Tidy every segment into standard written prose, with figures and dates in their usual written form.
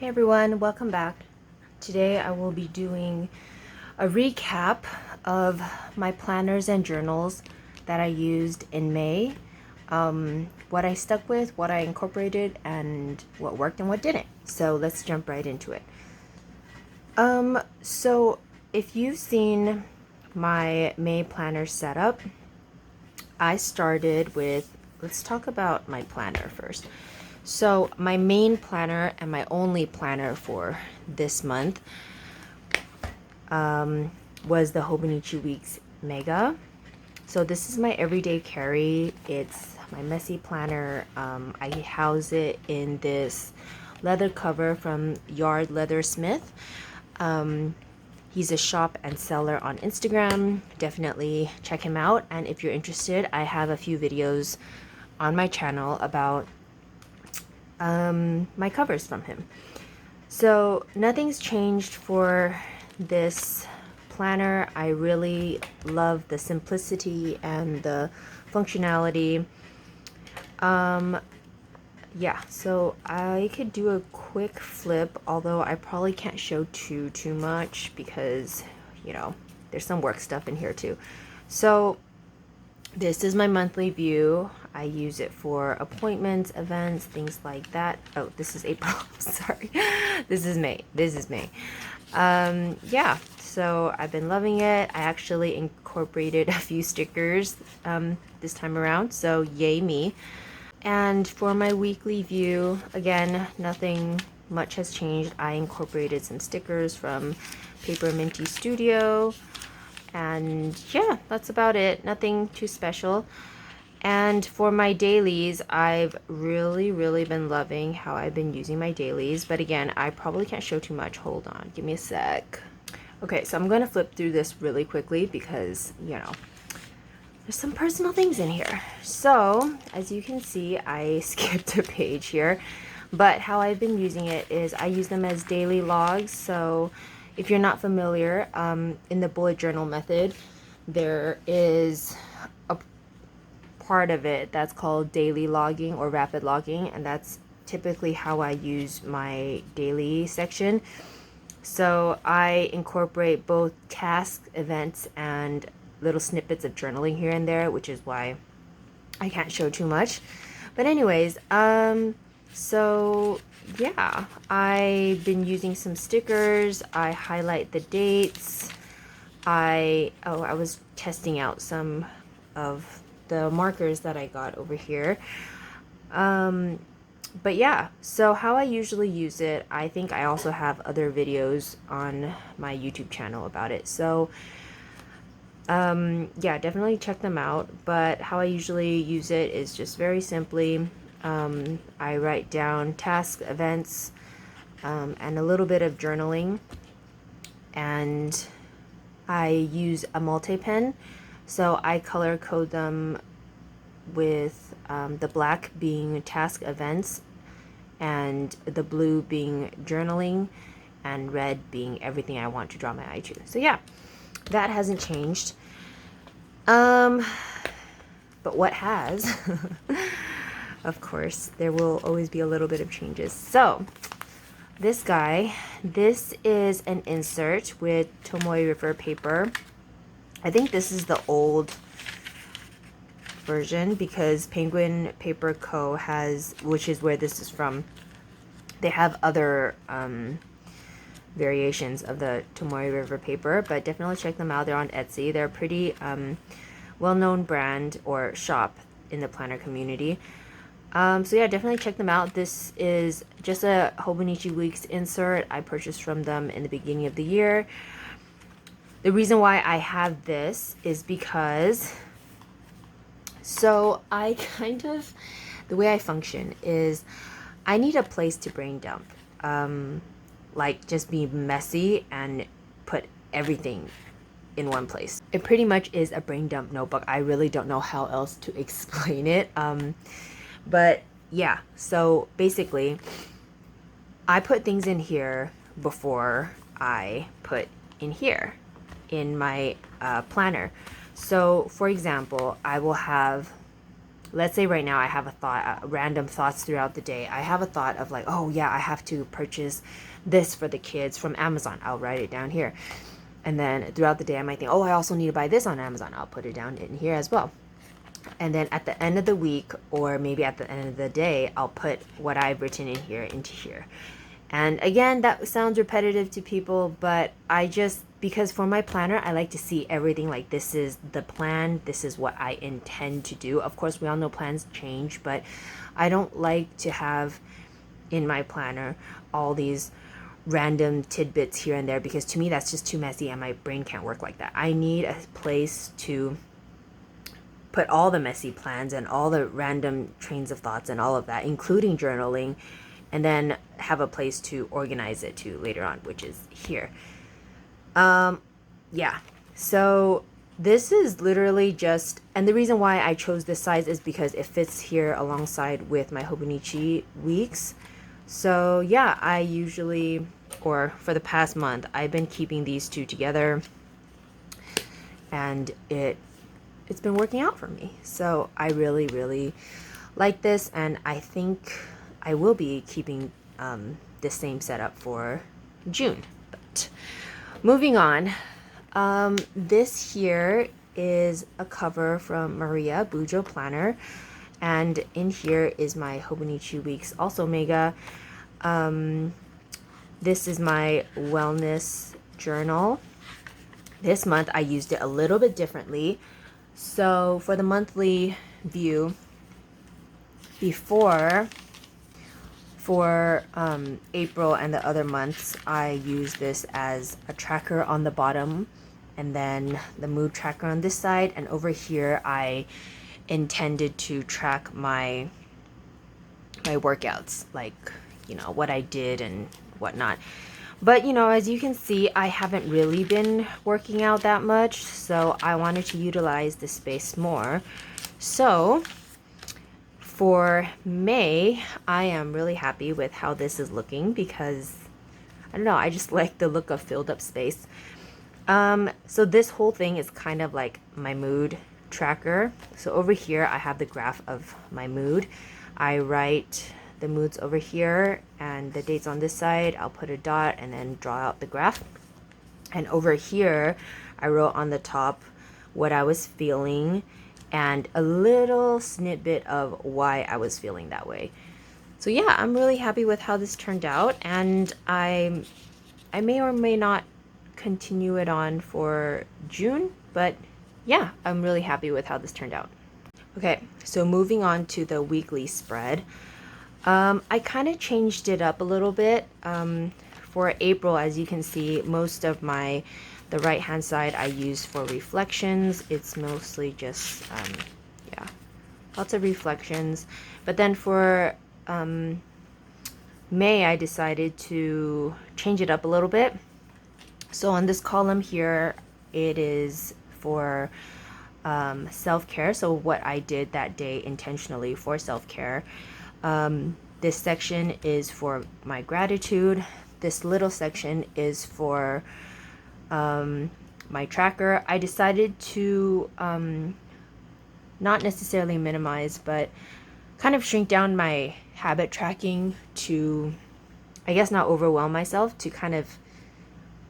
Hey everyone, welcome back. Today I will be doing a recap of my planners and journals that I used in May, what I stuck with, what I incorporated, and what worked and what didn't. So let's jump right into it. So if you've seen my May planner setup, I started with, let's talk about my planner first. So my main planner and my only planner for this month was the Hobonichi Weeks Mega. So this is my everyday carry. It's my messy planner. I house it in this leather cover from YardLeatherSmith. He's a shop and seller on Instagram. Definitely check him out. And if you're interested, I have a few videos on my channel about my covers from him. So nothing's changed for this planner. I really love the simplicity and the functionality. Yeah, so I could do a quick flip, although I probably can't show too much because, you know, there's some work stuff in here too. So this is my monthly view. I use it for appointments, events, things like that. Oh, this is April. Sorry. This is May. Yeah, so I've been loving it. I actually incorporated a few stickers this time around, so yay me. And for my weekly view, again, nothing much has changed. I incorporated some stickers from Paper Minty Studio. And yeah, that's about it. Nothing too special. And for my dailies, I've really been loving how I've been using my dailies. But again, I probably can't show too much. Hold on, give me a sec. Okay, so I'm going to flip through this really quickly because, you know, there's some personal things in here. So, as you can see, I skipped a page here. But how I've been using it is I use them as daily logs. So, if you're not familiar, in the bullet journal method, there is a part of it that's called daily logging or rapid logging, and that's typically how I use my daily section. So I incorporate both tasks, events, and little snippets of journaling here and there, which is why I can't show too much. But anyways, so yeah, I've been using some stickers. I highlight the dates. I was testing out some of the markers that I got over here. But yeah, so how I usually use it, I think I also have other videos on my YouTube channel about it. So yeah, definitely check them out. But how I usually use it is just very simply, I write down tasks, events, and a little bit of journaling. And I use a multi-pen, so I color code them with the black being task events and the blue being journaling and red being everything I want to draw my eye to. So yeah, that hasn't changed. But what has, of course, there will always be a little bit of changes. So this guy, this is an insert with Tomoe River paper. I think this is the old version because Penguin Paper Co. has, which is where this is from, they have other variations of the Tomoe River paper, but definitely check them out. They're on Etsy. They're a pretty well-known brand or shop in the planner community. So yeah, definitely check them out. This is just a Hobonichi Weeks insert. I purchased from them in the beginning of the year. The reason why I have this is because, so I kind of, the way I function is I need a place to brain dump. Like just be messy and put everything in one place. It pretty much is a brain dump notebook. I really don't know how else to explain it. But yeah, so basically I put things in here before I put in here in my planner. So for example, I will have let's say right now I have a thought, random thoughts throughout the day. I have a thought of like, oh yeah, I have to purchase this for the kids from Amazon. I'll write it down here. And then throughout the day, I might think, oh, I also need to buy this on Amazon. I'll put it down in here as well. And then at the end of the week, or maybe at the end of the day, I'll put what I've written in here into here. And again, that sounds repetitive to people, but I just, because for my planner, I like to see everything like this is the plan, this is what I intend to do. Of course, we all know plans change, but I don't like to have in my planner all these random tidbits here and there, because to me that's just too messy and my brain can't work like that. I need a place to put all the messy plans and all the random trains of thoughts and all of that, including journaling, and then have a place to organize it to later on, which is here. Yeah, so this is literally just, and the reason why I chose this size is because it fits here alongside with my Hobonichi weeks. So yeah, I usually, or for the past month, I've been keeping these two together, and it's been working out for me. So I really, really like this, and I think I will be keeping the same setup for June. But moving on, this here is a cover from Maria, Bujo Planner. And in here is my Hobonichi Weeks, also mega. This is my wellness journal. This month I used it a little bit differently. So for the monthly view, before, for April and the other months, I use this as a tracker on the bottom, and then the mood tracker on this side. And over here, I intended to track my workouts, like, you know, what I did and whatnot. But you know, as you can see, I haven't really been working out that much, so I wanted to utilize this space more. So for May, I am really happy with how this is looking, because I don't know, I just like the look of filled up space. So this whole thing is kind of like my mood tracker. So over here I have the graph of my mood. I write the moods over here and the dates on this side. I'll put a dot and then draw out the graph. And over here I wrote on the top what I was feeling and a little snippet of why I was feeling that way. So yeah, I'm really happy with how this turned out, and I may or may not continue it on for June, but yeah, I'm really happy with how this turned out. Okay, so moving on to the weekly spread. I kind of changed it up a little bit. For April, as you can see, most of the right hand side I used for reflections. It's mostly just, yeah, lots of reflections. But then for May, I decided to change it up a little bit. So on this column here, it is for self-care, so what I did that day intentionally for self-care. This section is for my gratitude. This little section is for my tracker. I decided to not necessarily minimize, but kind of shrink down my habit tracking to, I guess, not overwhelm myself, to kind of,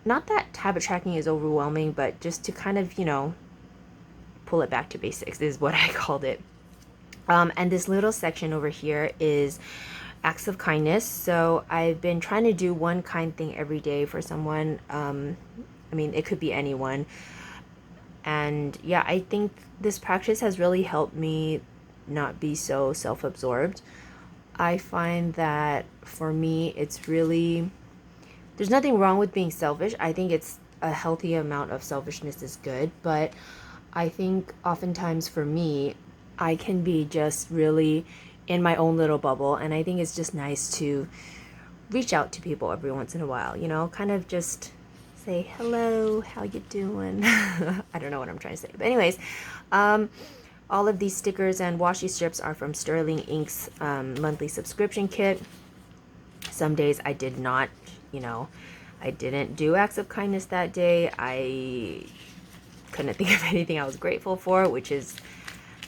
not that habit tracking is overwhelming, but just to kind of, you know, pull it back to basics is what I called it. And this little section over here is acts of kindness. So I've been trying to do one kind thing every day for someone. I mean, it could be anyone. And yeah, I think this practice has really helped me not be so self-absorbed. I find that for me, it's really, there's nothing wrong with being selfish. I think it's a healthy amount of selfishness is good, but I think oftentimes for me, I can be just really in my own little bubble, and I think it's just nice to reach out to people every once in a while, you know, kind of just say, hello, how you doing? I don't know what I'm trying to say, but anyways, all of these stickers and washi strips are from Sterling Ink's monthly subscription kit. Some days I did not, you know, I didn't do acts of kindness that day. I couldn't think of anything I was grateful for, which is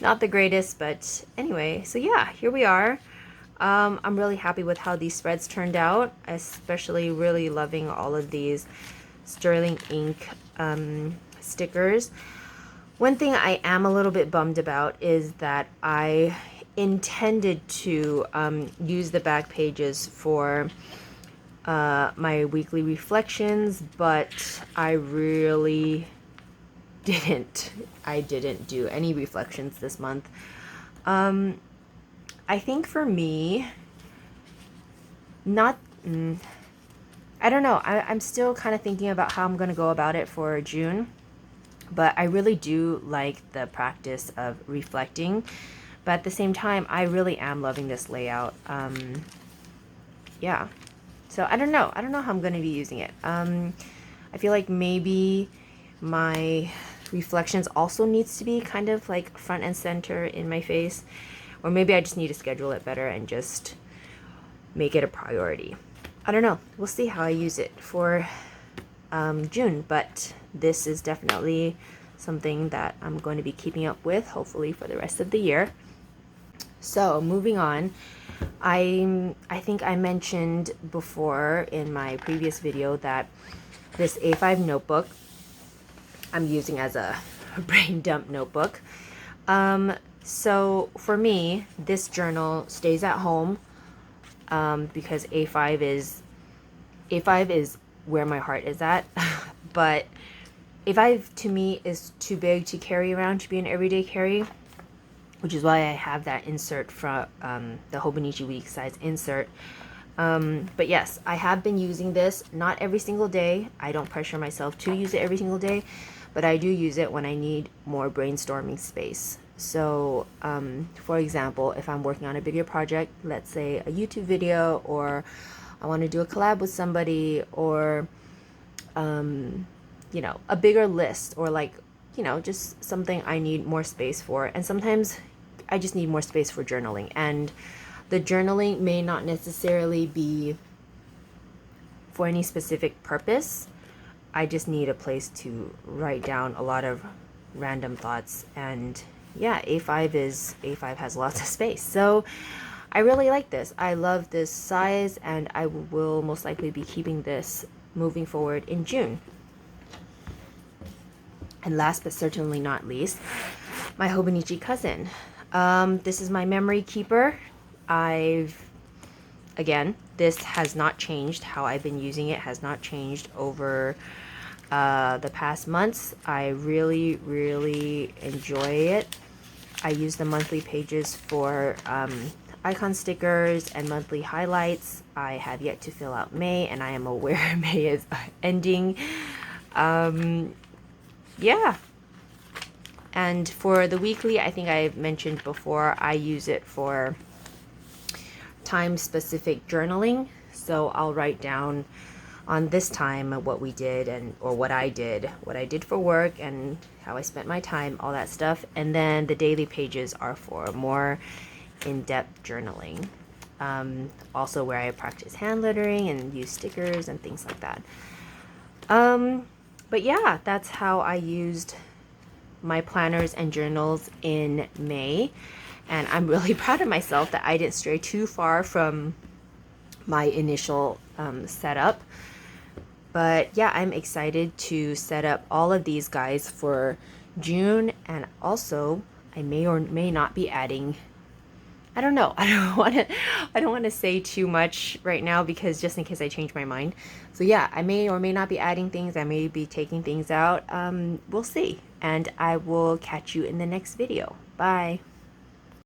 not the greatest, but anyway, so yeah, here we are. I'm really happy with how these spreads turned out, especially really loving all of these sterling ink stickers. One thing I am a little bit bummed about is that I intended to use the back pages for my weekly reflections, but I really didn't. I didn't do any reflections this month. I think for me, not, I don't know. I'm still kind of thinking about how I'm going to go about it for June, but I really do like the practice of reflecting. But at the same time, I really am loving this layout. Yeah. So I don't know. I don't know how I'm going to be using it. I feel like maybe my reflections also needs to be kind of like front and center in my face. Or maybe I just need to schedule it better and just make it a priority. I don't know. We'll see how I use it for June. But this is definitely something that I'm going to be keeping up with, hopefully for the rest of the year. So moving on, I think I mentioned before in my previous video that this A5 notebook I'm using as a brain dump notebook. So for me, this journal stays at home because A5 is where my heart is at. But A5 to me is too big to carry around to be an everyday carry, which is why I have that insert from the Hobonichi Week size insert. But yes, I have been using this, not every single day. I don't pressure myself to use it every single day, but I do use it when I need more brainstorming space. So, for example, if I'm working on a bigger project, let's say a YouTube video, or I want to do a collab with somebody, or, you know, a bigger list, or like, you know, just something I need more space for. And sometimes I just need more space for journaling. And the journaling may not necessarily be for any specific purpose. I just need a place to write down a lot of random thoughts. And yeah, A5 has lots of space. So I really like this. I love this size, and I will most likely be keeping this moving forward in June. And last but certainly not least, my Hobonichi cousin. This is my memory keeper. Again, this has not changed. How I've been using it has not changed over the past months. I really, really enjoy it. I use the monthly pages for icon stickers and monthly highlights. I have yet to fill out May, and I am aware May is ending. Yeah. And for the weekly, I think I've mentioned before, I use it for time-specific journaling. So I'll write down on this time what we did, and or what I did for work, and how I spent my time, all that stuff. And then the daily pages are for more in-depth journaling. Also where I practice hand lettering and use stickers and things like that. But yeah, that's how I used my planners and journals in May. And I'm really proud of myself that I didn't stray too far from my initial setup. But yeah, I'm excited to set up all of these guys for June. And also, I may or may not be adding, I don't know. I don't want to say too much right now, because just in case I change my mind. So yeah, I may or may not be adding things. I may be taking things out. We'll see. And I will catch you in the next video. Bye.